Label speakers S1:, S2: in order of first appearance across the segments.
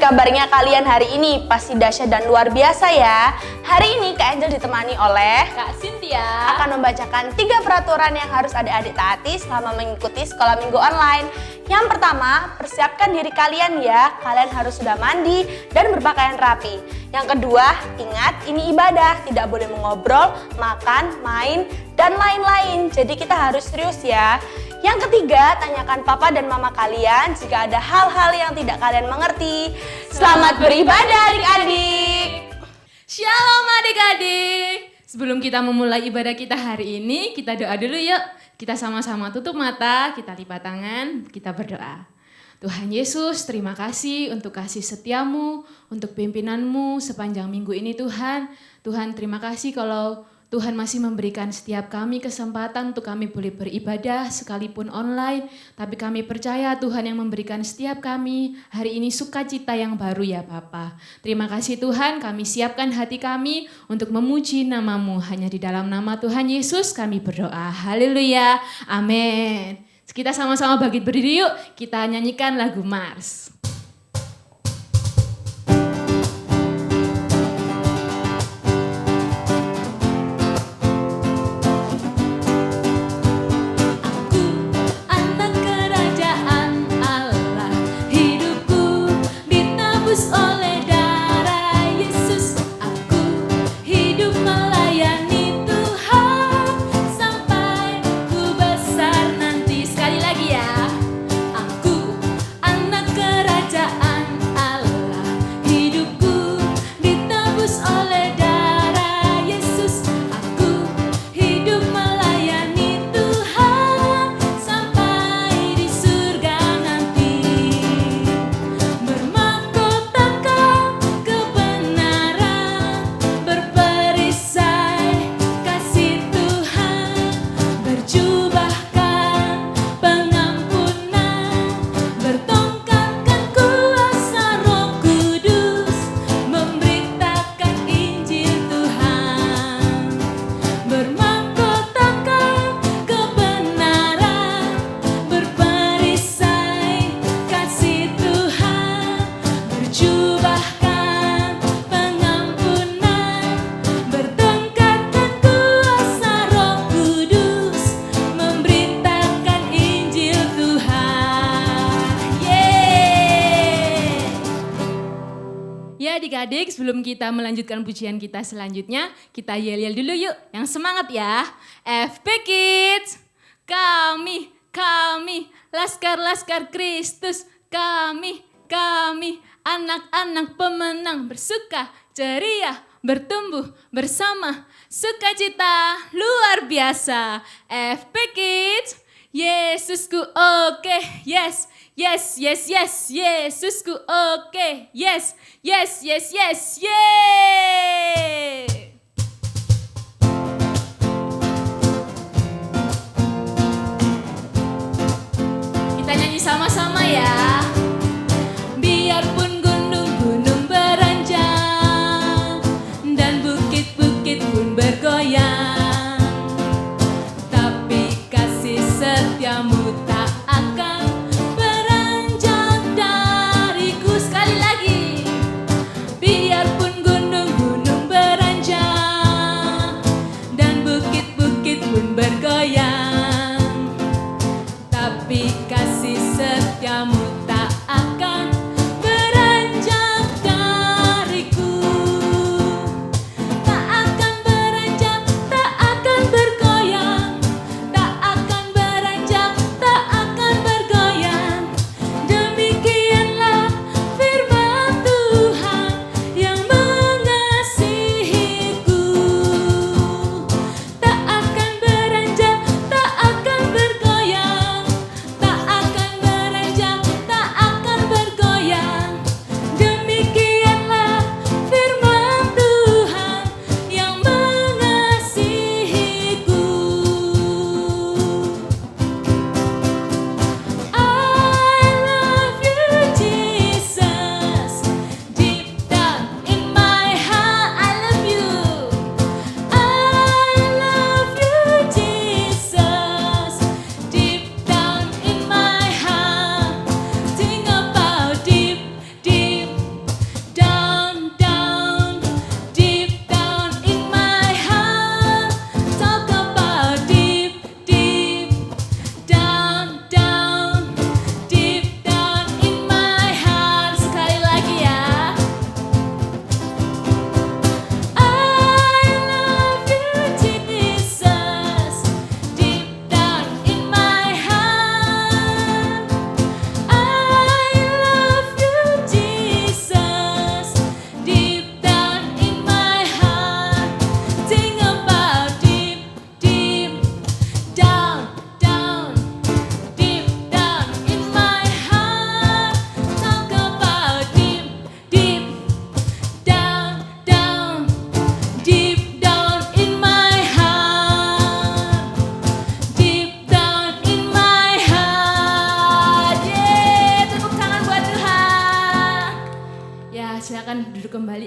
S1: kabarnya kalian hari ini? Pasti dahsyat dan luar biasa ya. Hari ini Kak Angel ditemani oleh
S2: Kak Cynthia
S1: akan membacakan 3 peraturan yang harus adik-adik taati selama mengikuti sekolah minggu online. Yang pertama, persiapkan diri kalian ya. Kalian harus sudah mandi dan berpakaian rapi. Yang kedua, ingat ini ibadah, tidak boleh mengobrol, makan, main, dan lain-lain. Jadi kita harus serius ya. Yang ketiga, tanyakan papa dan mama kalian jika ada hal-hal yang tidak kalian mengerti. Selamat beribadah adik-adik.
S2: Shalom adik-adik. Sebelum kita memulai ibadah kita hari ini, kita doa dulu yuk. Kita sama-sama tutup mata, kita lipat tangan, kita berdoa. Tuhan Yesus, terima kasih untuk kasih setiamu, untuk pimpinanmu sepanjang minggu ini Tuhan. Tuhan terima kasih kalau Tuhan masih memberikan setiap kami kesempatan untuk kami boleh beribadah sekalipun online. Tapi kami percaya Tuhan yang memberikan setiap kami hari ini sukacita yang baru ya Bapa. Terima kasih Tuhan, kami siapkan hati kami untuk memuji nama-Mu. Hanya di dalam nama Tuhan Yesus kami berdoa. Haleluya, amin. Kita sama-sama bangkit berdiri yuk, kita nyanyikan lagu Mars. Adik-adik, sebelum kita melanjutkan pujian kita selanjutnya, kita yel-yel dulu yuk, yang semangat ya. FP Kids, kami, Laskar-Laskar Kristus, kami, anak-anak pemenang bersuka, ceria, bertumbuh bersama, sukacita luar biasa. FP Kids, Yesusku oke, yes. Yes, Yesusku oke, yes, yeay. Kita nyanyi sama-sama ya. Biarpun gunung-gunung beranjak dan bukit-bukit pun bergoyang, tapi kasih setiamu tak akan beranjak dariku. Sekali lagi. Biarpun gunung-gunung beranjak dan bukit-bukit pun bergoyang, tapi kasih setiamu tak akan beranjak dariku. Tak akan beranjak, tak akan bergoyang, tak akan beranjak, tak akan bergoyang. Demikianlah firman Tuhan yang mengasihiku. Tak akan beranjak, tak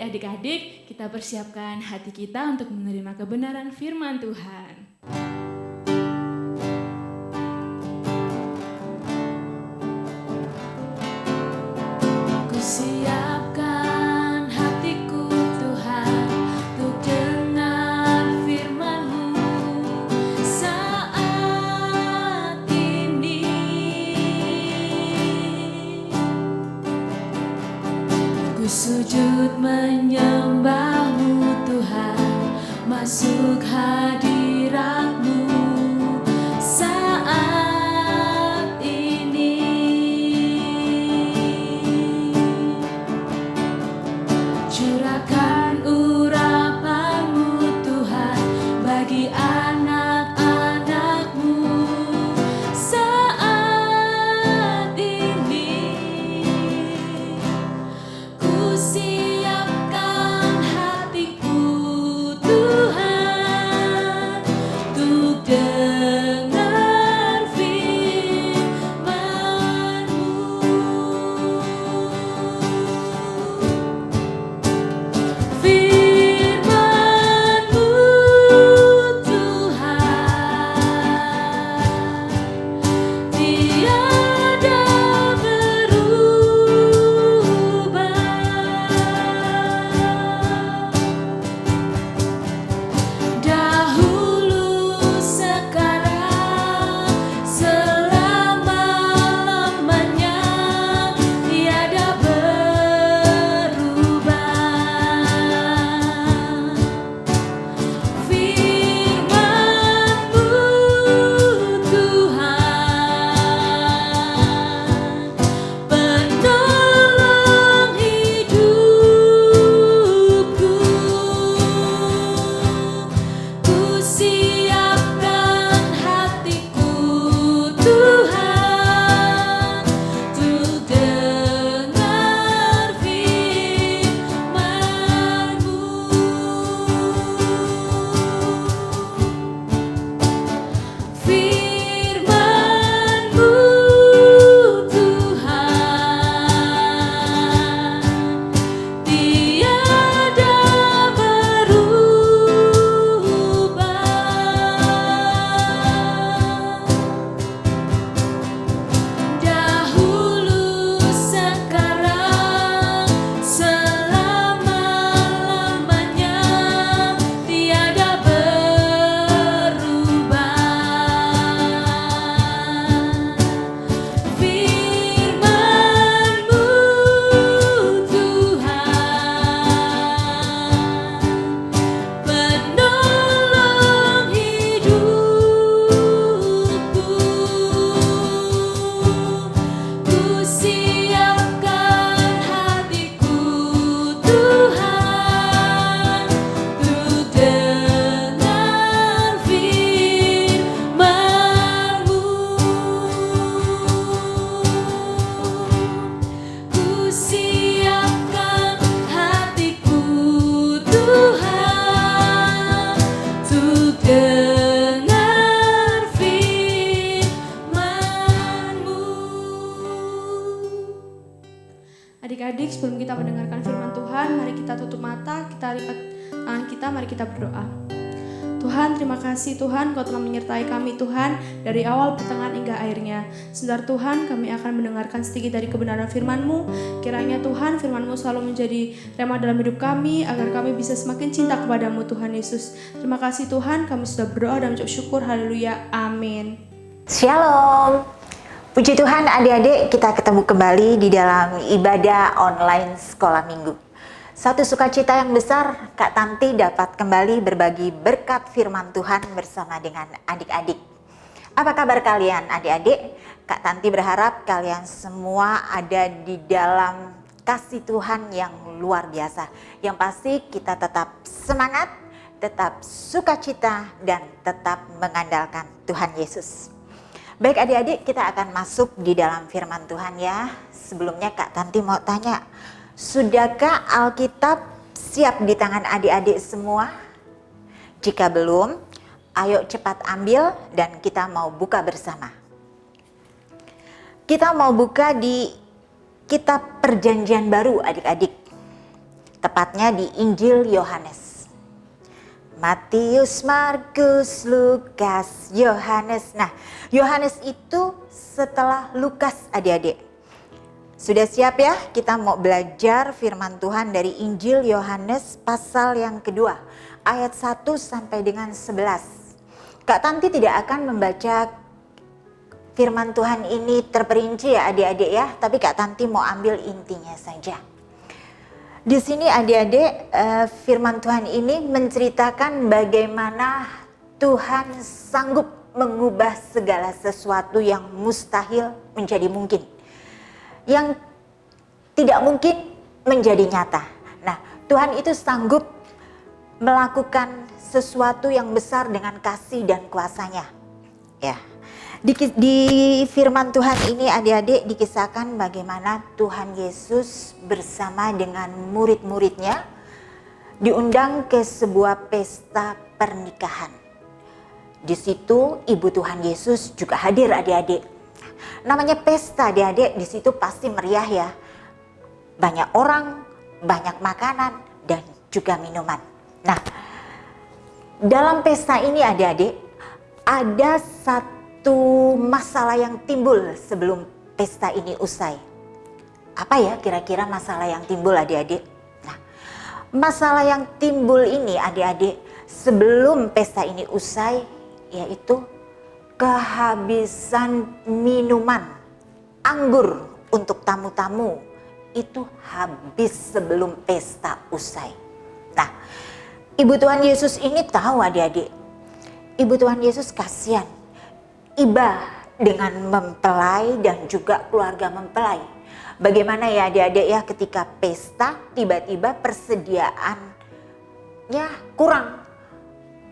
S2: adik-adik, kita persiapkan hati kita untuk menerima kebenaran firman Tuhan. Siapkan hatiku Tuhan untuk dengar firman-Mu saat ini. Ku sujud menyembah-Mu Tuhan, masuk hadirat-Mu saat ini. Curahkan urapan-Mu Tuhan bagi anak-anak-Mu saat ini. Ku siapkan hatiku Tuhan untuk dengar firman-Mu. Firman-Mu Tuhan tiada berubah. Dahulu, sekarang, selama-lamanya tiada berubah. Firman-Mu Tuhan, penolong hidupku. Ku siapkan hatiku Tuhan untuk dengar firman-Mu. Firman-Mu Tuhan tiada berubah. Dahulu, sekarang, selama-lamanya tiada berubah. Firman-Mu Tuhan, penolong hidupku. Ku siapkan hatiku Tuhan untuk dengar firman-Mu. Ku siapkan hatiku Tuhan untuk dengar firman-Mu.
S1: Adik-adik, sebelum kita mendengarkan firman Tuhan, mari kita tutup mata, kita lipat tangan kita, mari kita berdoa. Tuhan, terima kasih Tuhan, Kau telah menyertai kami Tuhan, dari awal, pertengahan, hingga akhirnya. Sebentar Tuhan, kami akan mendengarkan sedikit dari kebenaran firman-Mu. Kiranya Tuhan, firman-Mu selalu menjadi rema dalam hidup kami, agar kami bisa semakin cinta kepadamu Tuhan Yesus. Terima kasih Tuhan, kami sudah berdoa dan mengucap syukur, haleluya, amin.
S3: Shalom. Puji Tuhan adik-adik, kita ketemu kembali di dalam ibadah online sekolah minggu. Satu sukacita yang besar, Kak Tanti dapat kembali berbagi berkat firman Tuhan bersama dengan adik-adik. Apa kabar kalian adik-adik? Kak Tanti berharap kalian semua ada di dalam kasih Tuhan yang luar biasa. Yang pasti kita tetap semangat, tetap sukacita, dan tetap mengandalkan Tuhan Yesus. Baik adik-adik, kita akan masuk di dalam firman Tuhan ya. Sebelumnya Kak Tanti mau tanya, sudahkah Alkitab siap di tangan adik-adik semua? Jika belum, ayo cepat ambil dan kita mau buka bersama. Kita mau buka di Kitab Perjanjian Baru adik-adik. tepatnya di Injil Yohanes. Matius, Markus, Lukas, Yohanes. Nah, Yohanes itu setelah Lukas, adik-adik. Sudah siap ya? Kita mau belajar firman Tuhan dari Injil Yohanes pasal yang kedua, ayat 1 sampai dengan 11. Kak Tanti tidak akan membaca firman Tuhan ini terperinci ya adik-adik ya, tapi Kak Tanti mau ambil intinya saja. Di sini adik-adik, firman Tuhan ini menceritakan bagaimana Tuhan sanggup mengubah segala sesuatu yang mustahil menjadi mungkin, yang tidak mungkin menjadi nyata. Nah, Tuhan itu sanggup melakukan sesuatu yang besar dengan kasih dan kuasanya. Ya. Di firman Tuhan ini adik-adik dikisahkan bagaimana Tuhan Yesus bersama dengan murid-muridnya diundang ke sebuah pesta pernikahan. Di situ ibu Tuhan Yesus juga hadir adik-adik. Namanya pesta adik-adik, di situ pasti meriah ya. Banyak orang, banyak makanan dan juga minuman. Nah, dalam pesta ini adik-adik ada satu masalah yang timbul sebelum pesta ini usai. Apa ya kira-kira masalah yang timbul adik-adik? Nah, masalah yang timbul ini adik-adik sebelum pesta ini usai yaitu kehabisan minuman anggur untuk tamu-tamu itu habis sebelum pesta usai. Nah, ibu Tuhan Yesus ini tahu adik-adik. Ibu Tuhan Yesus kasihan iba dengan mempelai dan juga keluarga mempelai. Bagaimana ya adik-adik ya ketika pesta tiba-tiba persediaannya kurang.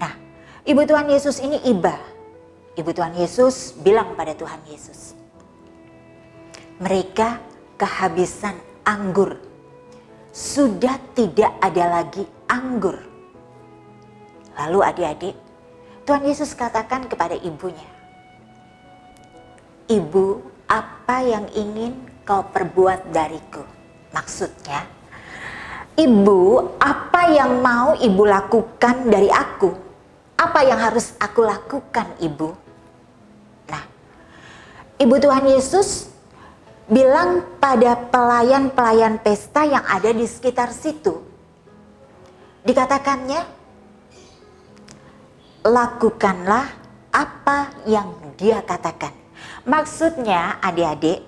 S3: Nah, ibu Tuhan Yesus ini iba. Ibu Tuhan Yesus bilang pada Tuhan Yesus, mereka kehabisan anggur. Sudah tidak ada lagi anggur. Lalu adik-adik, Tuhan Yesus katakan kepada ibunya, Ibu, apa yang ingin kau perbuat dariku? Maksudnya, Ibu, apa yang mau Ibu lakukan dari aku? Apa yang harus aku lakukan, Ibu? Nah, Ibu Tuhan Yesus bilang pada pelayan-pelayan pesta yang ada di sekitar situ. Dikatakannya, lakukanlah apa yang dia katakan. Maksudnya adik-adik,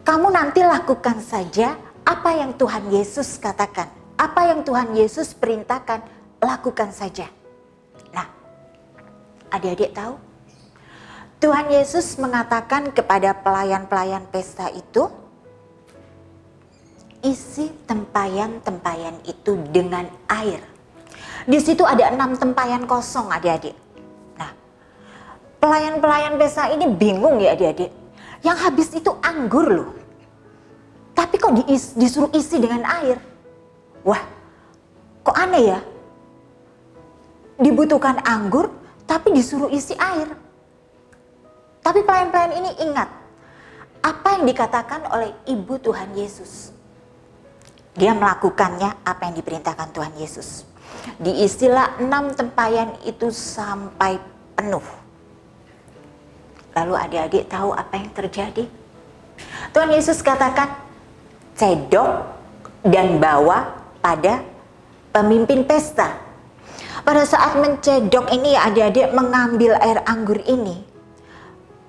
S3: kamu nanti lakukan saja apa yang Tuhan Yesus katakan. Apa yang Tuhan Yesus perintahkan, lakukan saja. Nah, adik-adik tahu? Tuhan Yesus mengatakan kepada pelayan-pelayan pesta itu, isi tempayan-tempayan itu dengan air. Di situ ada 6 tempayan kosong adik-adik. Pelayan-pelayan pesta ini bingung ya adik-adik. Yang habis itu anggur loh. Tapi kok disuruh isi dengan air? Wah, kok aneh ya? Dibutuhkan anggur tapi disuruh isi air. Tapi pelayan-pelayan ini ingat apa yang dikatakan oleh ibu Tuhan Yesus. Dia melakukannya apa yang diperintahkan Tuhan Yesus. Diisilah 6 tempayan itu sampai penuh. Lalu adik-adik tahu apa yang terjadi? Tuhan Yesus katakan, cedok dan bawa pada pemimpin pesta. Pada saat mencedok ini adik-adik mengambil air anggur ini,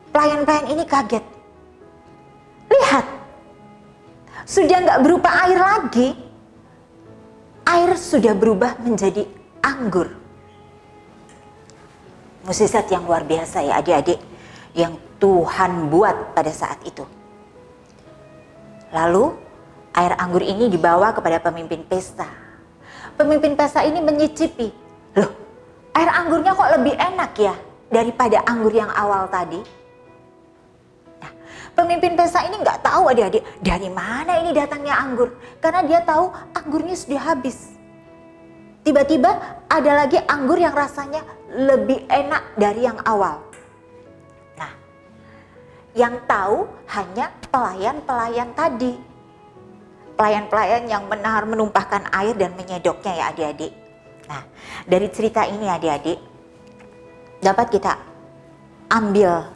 S3: pelayan-pelayan ini kaget. Lihat, sudah nggak berupa air lagi. Air sudah berubah menjadi anggur. Mukjizat yang luar biasa ya adik-adik, yang Tuhan buat pada saat itu. Lalu air anggur ini dibawa kepada pemimpin pesta. Pemimpin pesta ini menyicipi, loh air anggurnya kok lebih enak ya daripada anggur yang awal tadi. Nah, pemimpin pesta ini nggak tahu adik-adik dari mana ini datangnya anggur, karena dia tahu anggurnya sudah habis. Tiba-tiba ada lagi anggur yang rasanya lebih enak dari yang awal. Yang tahu hanya pelayan-pelayan tadi. pelayan-pelayan yang menumpahkan air dan menyedoknya ya adik-adik. Nah, dari cerita ini adik-adik, dapat kita ambil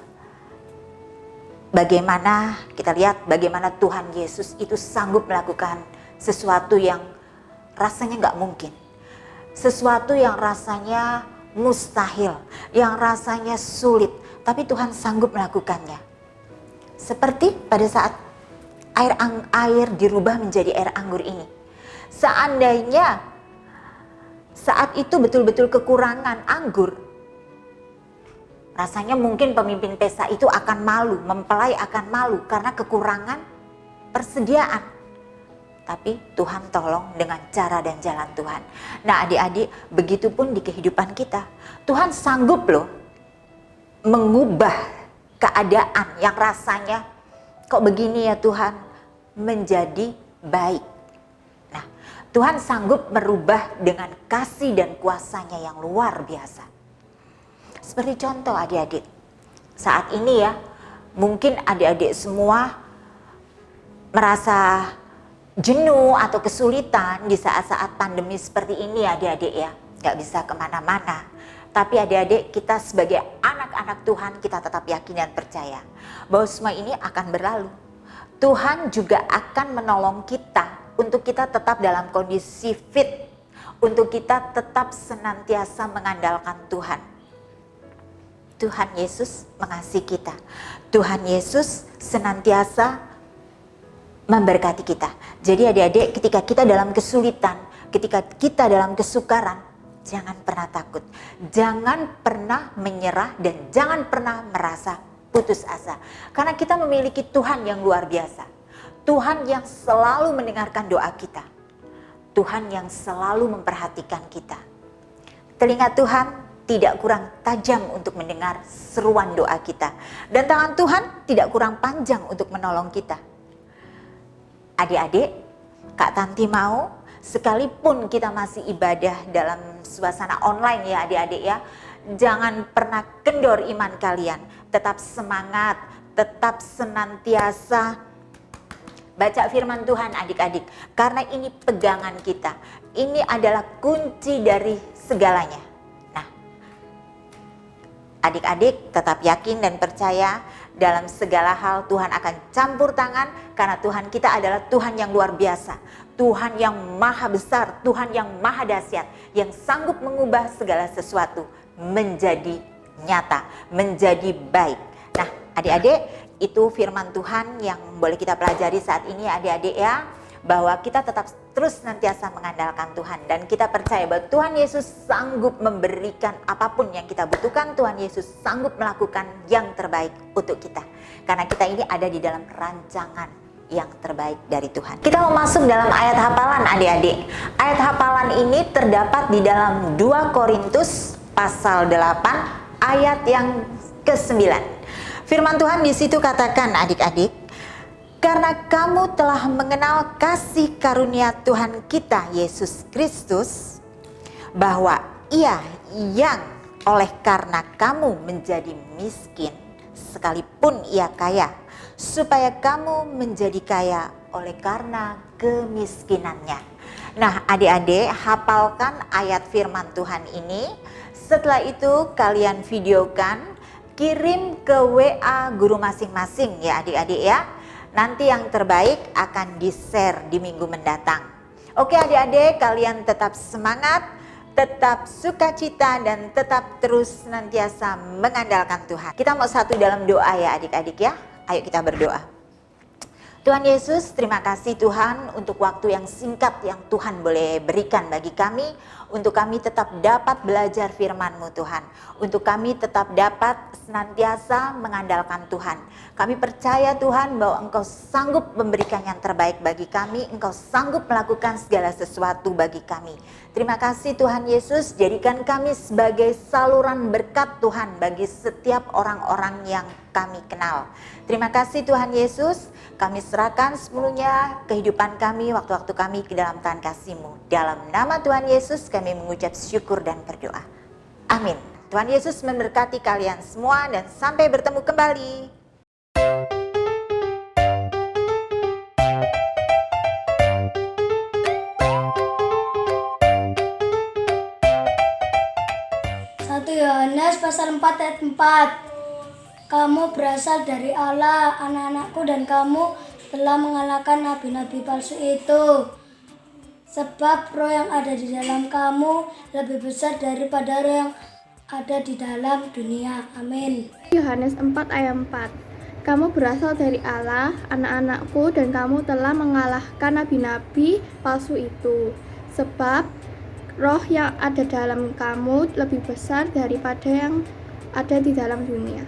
S3: bagaimana, kita lihat bagaimana Tuhan Yesus itu sanggup melakukan sesuatu yang rasanya nggak mungkin. Sesuatu yang rasanya mustahil, yang rasanya sulit, tapi Tuhan sanggup melakukannya. Seperti pada saat air dirubah menjadi air anggur ini. Seandainya saat itu betul-betul kekurangan anggur, rasanya mungkin pemimpin pesta itu akan malu, mempelai akan malu karena kekurangan persediaan. Tapi Tuhan tolong dengan cara dan jalan Tuhan. Nah adik-adik, begitupun di kehidupan kita. Tuhan sanggup loh mengubah keadaan yang rasanya kok begini ya Tuhan menjadi baik. Nah Tuhan sanggup merubah dengan kasih dan kuasanya yang luar biasa. Seperti contoh adik-adik, saat ini ya mungkin adik-adik semua merasa jenuh atau kesulitan di saat-saat pandemi seperti ini adik-adik ya. Gak bisa kemana-mana. Tapi adik-adik kita sebagai anak-anak Tuhan kita tetap yakin dan percaya bahwa semua ini akan berlalu. Tuhan juga akan menolong kita untuk kita tetap dalam kondisi fit. Untuk kita tetap senantiasa mengandalkan Tuhan. Tuhan Yesus mengasihi kita. Tuhan Yesus senantiasa memberkati kita. Jadi adik-adik ketika kita dalam kesulitan, ketika kita dalam kesukaran, jangan pernah takut. Jangan pernah menyerah dan jangan pernah merasa putus asa. Karena kita memiliki Tuhan yang luar biasa. Tuhan yang selalu mendengarkan doa kita. Tuhan yang selalu memperhatikan kita. Telinga Tuhan tidak kurang tajam untuk mendengar seruan doa kita. Dan tangan Tuhan tidak kurang panjang untuk menolong kita. Adik-adik, Kak Tanti mau sekalipun kita masih ibadah dalam suasana online ya adik-adik ya, jangan pernah kendor iman kalian. Tetap semangat, tetap senantiasa baca firman Tuhan adik-adik. Karena ini pegangan kita, ini adalah kunci dari segalanya. Nah, adik-adik tetap yakin dan percaya dalam segala hal Tuhan akan campur tangan karena Tuhan kita adalah Tuhan yang luar biasa. Tuhan yang maha besar, Tuhan yang maha dahsyat, yang sanggup mengubah segala sesuatu menjadi nyata, menjadi baik. Nah adik-adik, itu firman Tuhan yang boleh kita pelajari saat ini adik-adik ya. Bahwa kita tetap terus nantiasa mengandalkan Tuhan. Dan kita percaya bahwa Tuhan Yesus sanggup memberikan apapun yang kita butuhkan. Tuhan Yesus sanggup melakukan yang terbaik untuk kita. Karena kita ini ada di dalam rancangan yang terbaik dari Tuhan. Kita mau masuk dalam ayat hafalan adik-adik. Ayat hafalan ini terdapat di dalam 2 Korintus pasal 8 ayat yang ke-9. Firman Tuhan di situ katakan adik-adik, karena kamu telah mengenal kasih karunia Tuhan kita Yesus Kristus, bahwa Ia yang oleh karena kamu menjadi miskin, sekalipun Ia kaya, supaya kamu menjadi kaya oleh karena kemiskinannya. Nah adik-adik, hafalkan ayat firman Tuhan ini. Setelah itu kalian videokan, kirim ke WA guru masing-masing ya adik-adik ya. Nanti yang terbaik akan di-share di minggu mendatang. Oke adik-adik, kalian tetap semangat, tetap sukacita, dan tetap terus senantiasa mengandalkan Tuhan. Kita mau satu dalam doa ya adik-adik ya. Ayo kita berdoa. Tuhan Yesus, terima kasih Tuhan untuk waktu yang singkat yang Tuhan boleh berikan bagi kami. Untuk kami tetap dapat belajar firman-Mu Tuhan. Untuk kami tetap dapat senantiasa mengandalkan Tuhan. Kami percaya Tuhan bahwa Engkau sanggup memberikan yang terbaik bagi kami. Engkau sanggup melakukan segala sesuatu bagi kami. Terima kasih Tuhan Yesus, jadikan kami sebagai saluran berkat Tuhan bagi setiap orang-orang yang kami kenal. Terima kasih Tuhan Yesus, kami serahkan sepenuhnya kehidupan kami, waktu-waktu kami ke dalam tangan kasih-Mu. Dalam nama Tuhan Yesus kami mengucap syukur dan berdoa. Amin. Tuhan Yesus memberkati kalian semua dan sampai bertemu kembali.
S4: 1 Yohanes pasal 4 ayat 4. Kamu berasal dari Allah, anak-anakku, dan kamu telah mengalahkan nabi-nabi palsu itu. Sebab roh yang ada di dalam kamu lebih besar daripada roh yang ada di dalam dunia. Amin.
S5: Yohanes 4 ayat 4. Kamu berasal dari Allah, anak-anakku, dan kamu telah mengalahkan nabi-nabi palsu itu. Sebab roh yang ada dalam kamu lebih besar daripada yang ada di dalam dunia.